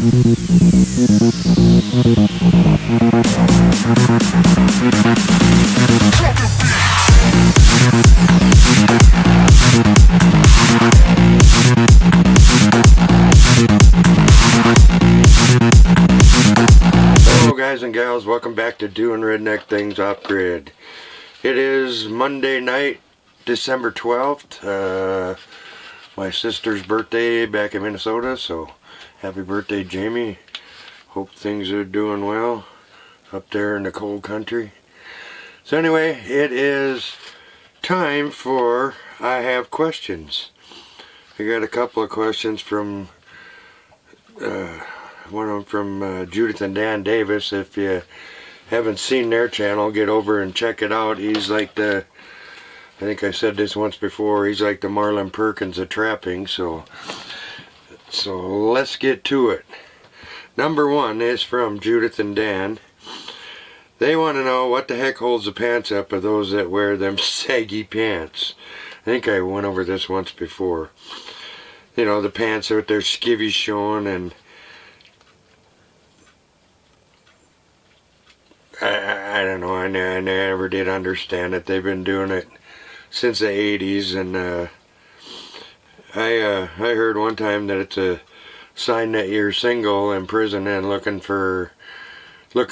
Hello guys and gals, welcome back to Doing Redneck Things Off Grid. It is Monday night, December 12th, my sister's birthday back in Minnesota, so happy birthday, Jamie. Hope things are doing well up there in the cold country. So anyway, it is time for I Have Questions. I got a couple of questions from one of them from Judith and Dan Davis. If you haven't seen their channel, get over and check it out. He's like the, I think I said this once before, he's like the Marlin Perkins of trapping. So let's get to it. Number one is from Judith and Dan. They want to know what the heck holds the pants up of those that wear them saggy pants. I think I went over this once before. You know, the pants with their skivvies showing, and I don't know, I never did understand it. They've been doing it since the 80s, and I heard one time that it's a sign that you're single in prison and looking for a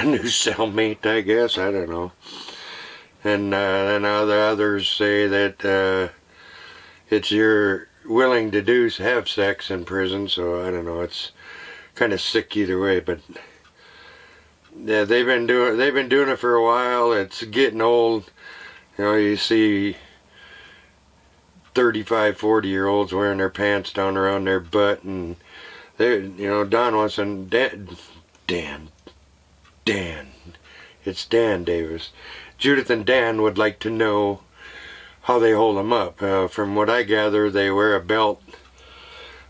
new cellmate, I guess. I don't know. And then others say that it's you're willing to have sex in prison. So I don't know. It's kind of sick either way. But yeah, they've been doing it for a while. It's getting old. You know, you see 35, 40-year-olds wearing their pants down around their butt, and they, you know, Don wants to, Dan, it's Dan Davis. Judith and Dan would like to know how they hold them up. From what I gather, they wear a belt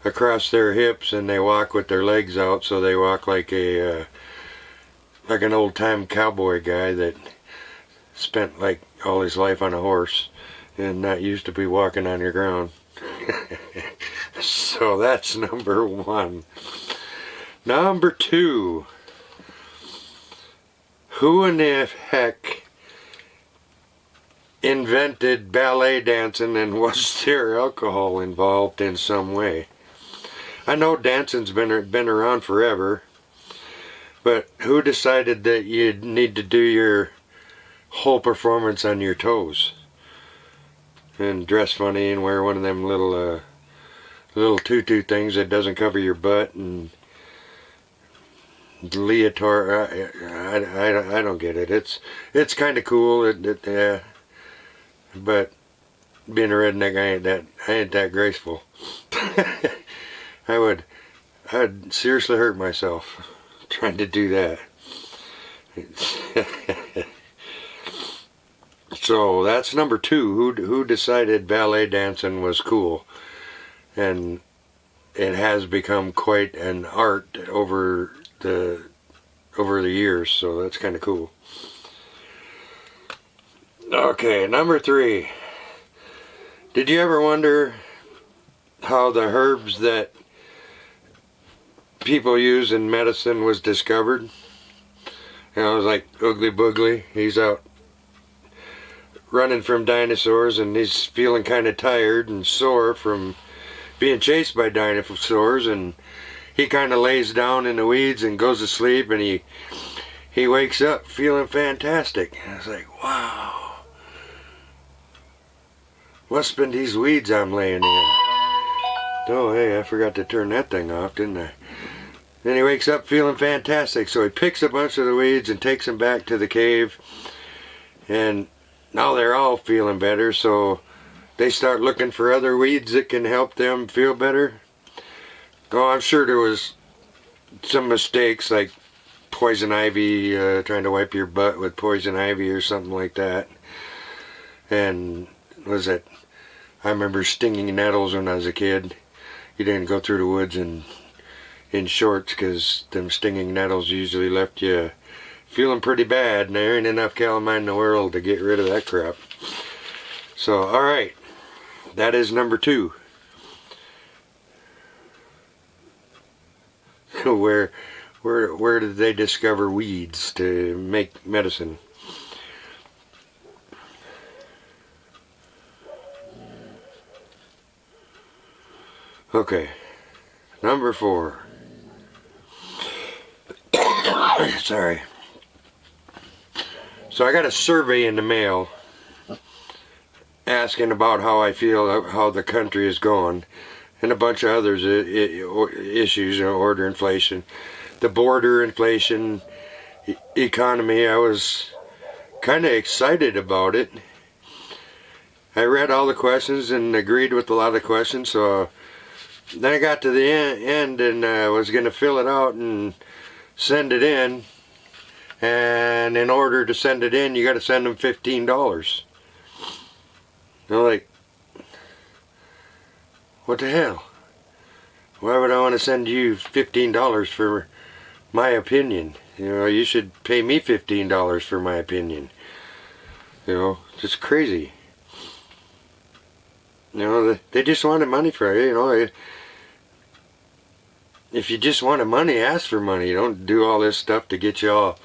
across their hips and they walk with their legs out, so they walk like an old-time cowboy guy that spent like all his life on a horse and not used to be walking on your ground. So that's number one. Number two. Who in the heck invented ballet dancing, and was there alcohol involved in some way? I know dancing's been around forever, but who decided that you need to do your whole performance on your toes and dress funny and wear one of them little tutu things that doesn't cover your butt and leotard? I don't get it. It's kind of cool. But being a redneck, I ain't that graceful. I'd seriously hurt myself trying to do that. So that's number two. Who decided ballet dancing was cool? And it has become quite an art over the years, so that's kind of cool. Okay, number three. Did you ever wonder how the herbs that people use in medicine was discovered? You know, it was like Oogly Boogly. He's out running from dinosaurs and he's feeling kind of tired and sore from being chased by dinosaurs, and he kind of lays down in the weeds and goes to sleep, and he wakes up feeling fantastic. And I was like, wow, what's been these weeds I'm laying in? Oh, hey, I forgot to turn that thing off, didn't I? Then he wakes up feeling fantastic, so he picks a bunch of the weeds and takes them back to the cave, and now they're all feeling better, so they start looking for other weeds that can help them feel better. Oh, I'm sure there was some mistakes, like poison ivy, trying to wipe your butt with poison ivy or something like that. And was it, I remember stinging nettles when I was a kid. You didn't go through the woods in shorts, because them stinging nettles usually left you feeling pretty bad, and there ain't enough calamine in the world to get rid of that crap. So, alright, that is number two. where did they discover weeds to make medicine? Okay, number 4. Sorry. So I got a survey in the mail asking about how I feel, how the country is going, and a bunch of others issues, order inflation, the border inflation, economy. I was kind of excited about it. I read all the questions and agreed with a lot of the questions, so then I got to the end and was going to fill it out and send it in. And in order to send it in, you got to send them $15. I'm like, what the hell? Why would I want to send you $15 for my opinion? You should pay me $15 for my opinion. Just crazy. They just wanted money for it. If you just wanted money, ask for money. Don't do all this stuff to get you all,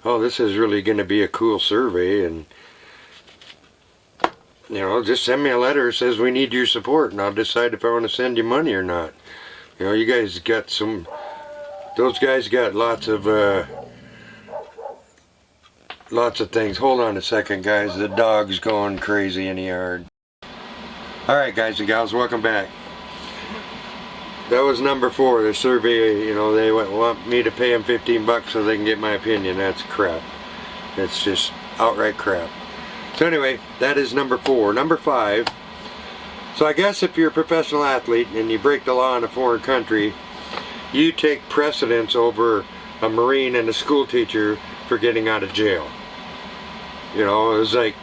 oh, this is really going to be a cool survey, and just send me a letter that says we need your support, and I'll decide if I want to send you money or not. You guys got those guys got lots of things. Hold on a second, guys. The dog's going crazy in the yard. Alright, guys and gals, welcome back. That was number 4, the survey. They want me to pay them $15 so they can get my opinion. That's crap. It's just outright crap. So anyway, that is number 4. Number 5. So I guess if you're a professional athlete and you break the law in a foreign country, you take precedence over a Marine and a school teacher for getting out of jail. It was like,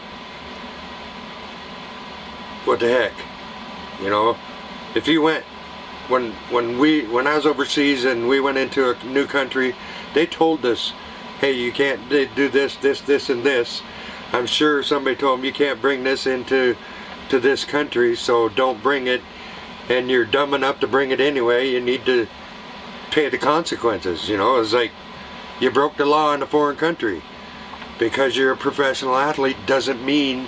what the heck? If you went, when I was overseas and we went into a new country, they told us, hey, you can't do this, and this. I'm sure somebody told them you can't bring this into this country, so don't bring it, and you're dumb enough to bring it anyway, you need to pay the consequences. It's like you broke the law in a foreign country. Because you're a professional athlete doesn't mean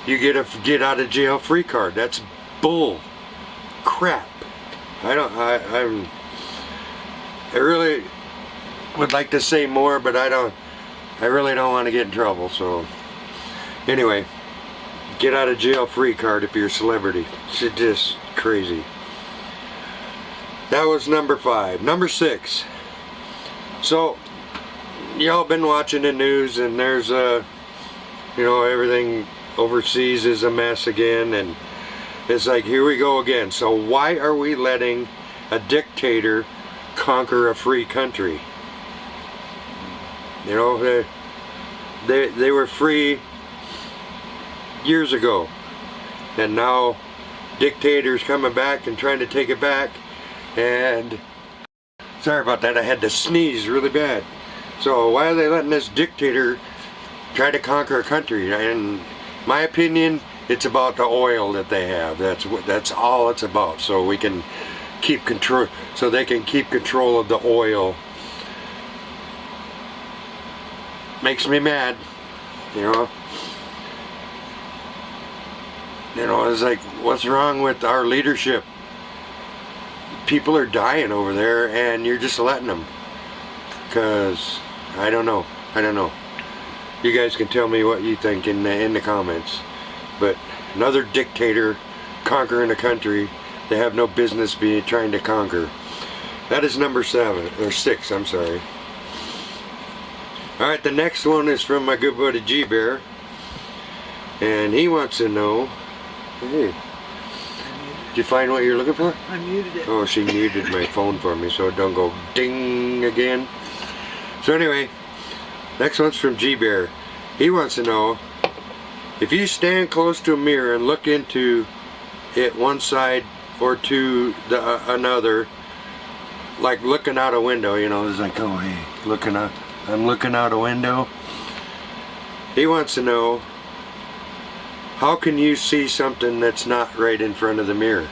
you get a get out of jail free card. That's bull crap. I really would like to say more, but I really don't want to get in trouble. So anyway, get out of jail free card if you're a celebrity. It's just crazy. That was number 5. Number 6. So y'all been watching the news, and there's everything overseas is a mess again, and it's like, here we go again. So why are we letting a dictator conquer a free country? They were free years ago, and now dictators coming back and trying to take it back. And sorry about that, I had to sneeze really bad. So why are they letting this dictator try to conquer a country? In my opinion, it's about the oil that they have. That's all it's about. So we can keep control. So they can keep control of the oil. Makes me mad. It's like, what's wrong with our leadership? People are dying over there, and you're just letting them. Because I don't know. You guys can tell me what you think in the comments. But another dictator conquering a country they have no business trying to conquer. That is number 7 or 6. I'm sorry. All right, the next one is from my good buddy G Bear, and he wants to know. Hey, did you find what you're looking for? I muted it. Oh, she muted my phone for me so it don't go ding again. So anyway, next one's from G Bear. He wants to know, if you stand close to a mirror and look into it one side or to another, like looking out a window, it's like, oh hey, I'm looking out a window. He wants to know, how can you see something that's not right in front of the mirror?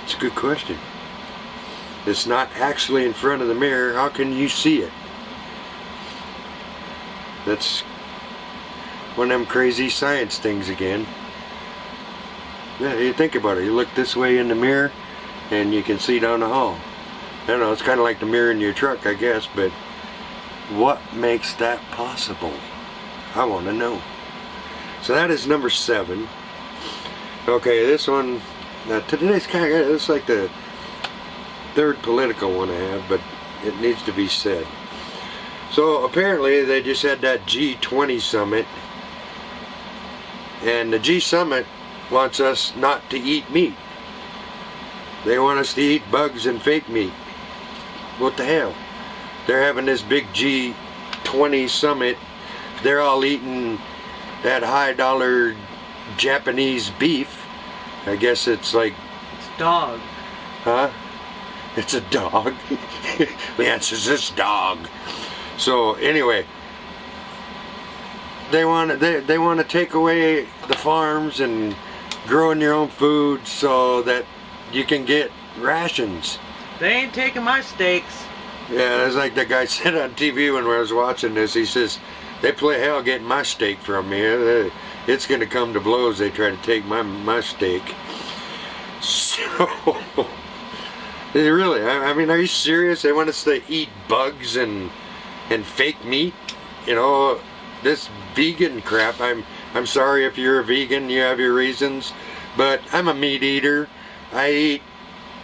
It's a good question. it's not actually in front of the mirror, how can you see it? That's one of them crazy science things again. Yeah, you think about it. You look this way in the mirror and you can see down the hall. I don't know, it's kind of like the mirror in your truck, I guess, but what makes that possible? I want to know. So that is number 7. Okay, this one, today's kind of, it's like the third political one I have, but it needs to be said. So apparently they just had that G20 summit, and the G summit wants us not to eat meat. They want us to eat bugs and fake meat. What the hell? They're having this big G20 summit. They're all eating that high dollar Japanese beef. I guess it's like... It's dog. Huh? It's a dog? The answer is this dog. So anyway, they want to take away the farms and growing your own food so that you can get rations. They ain't taking my steaks. Yeah, it's like the guy said on TV when I was watching this. He says, they play hell getting my steak from me. It's going to come to blows. They try to take my steak. So, really, I mean, are you serious? They want us to eat bugs and fake meat? You know, this vegan crap. I'm sorry if you're a vegan, you have your reasons, but I'm a meat eater. I eat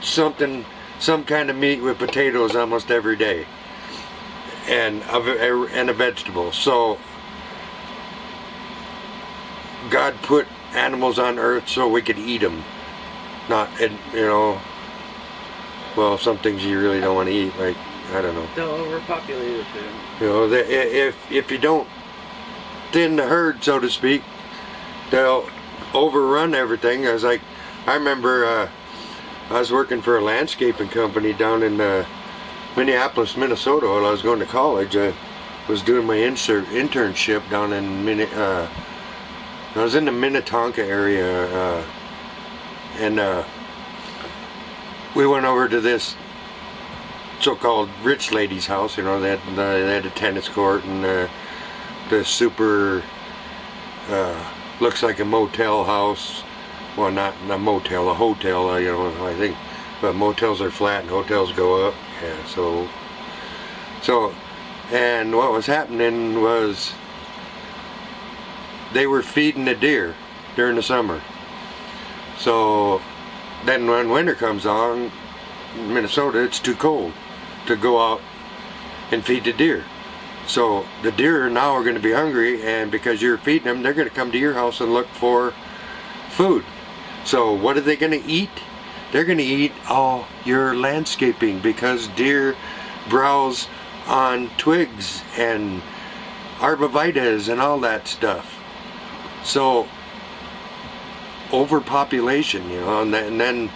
some kind of meat with potatoes almost every day, and a vegetable. So God put animals on earth so we could eat them, not, you know, well, some things you really don't want to eat, like, I don't know. They'll overpopulate it. You know, if you don't thin the herd, so to speak, they'll overrun everything. I remember I was working for a landscaping company down in Minneapolis, Minnesota. While I was going to college, I was doing my internship down in I was in the Minnetonka area, and we went over to this so-called rich lady's house. You know, they had a tennis court and the super looks like a motel house. Well, not a motel, a hotel. You know, I think, but motels are flat and hotels go up. Yeah, so, and what was happening was they were feeding the deer during the summer. So then when winter comes on, in Minnesota, it's too cold to go out and feed the deer. So the deer now are going to be hungry, and because you're feeding them, they're going to come to your house and look for food. So what are they going to eat? They're going to eat all your landscaping, because deer browse on twigs and arborvitaes and all that stuff. So overpopulation, you know, and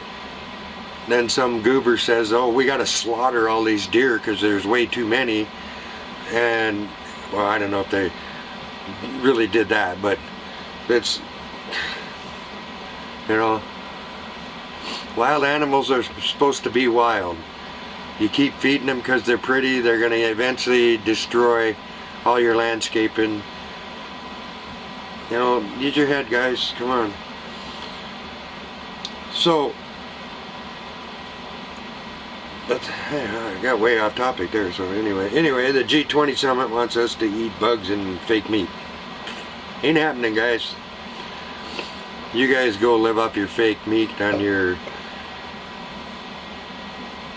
then some goober says, oh, we got to slaughter all these deer because there's way too many. And well, I don't know if they really did that, but it's, you know, wild animals are supposed to be wild. You keep feeding them because they're pretty, they're going to eventually destroy all your landscaping. You know, use your head, guys, come on. So, I got way off topic there. So anyway, the G20 summit wants us to eat bugs and fake meat. Ain't happening, guys. You guys go live off your fake meat on your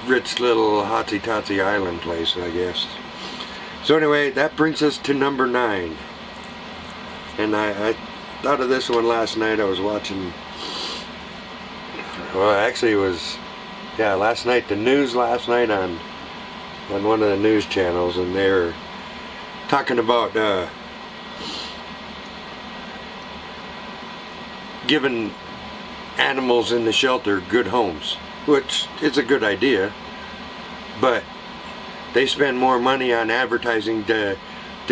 rich little hotsy-totsy island place, I guess. So anyway, that brings us to number 9. And I thought of this one last night. I was watching, well, actually it was, yeah, last night, the news last night on one of the news channels, and they were talking about giving animals in the shelter good homes, which is a good idea, but they spend more money on advertising to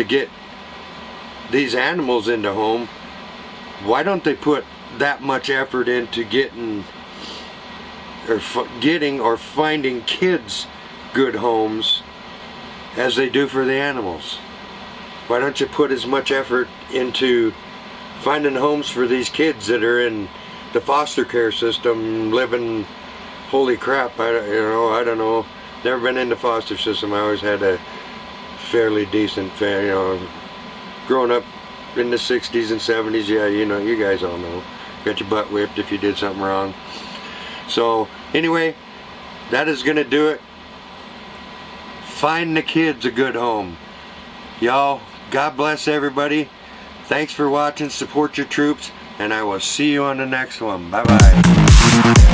get these animals into home. Why don't they put that much effort into getting getting or finding kids good homes as they do for the animals. Why don't you put as much effort into finding homes for these kids that are in the foster care system living, holy crap, I don't know, never been in the foster system. I always had a fairly decent family, growing up in the 60s and 70s, yeah, you guys all know. Got your butt whipped if you did something wrong. So, anyway, that is going to do it. Find the kids a good home. Y'all, God bless everybody. Thanks for watching. Support your troops. And I will see you on the next one. Bye-bye.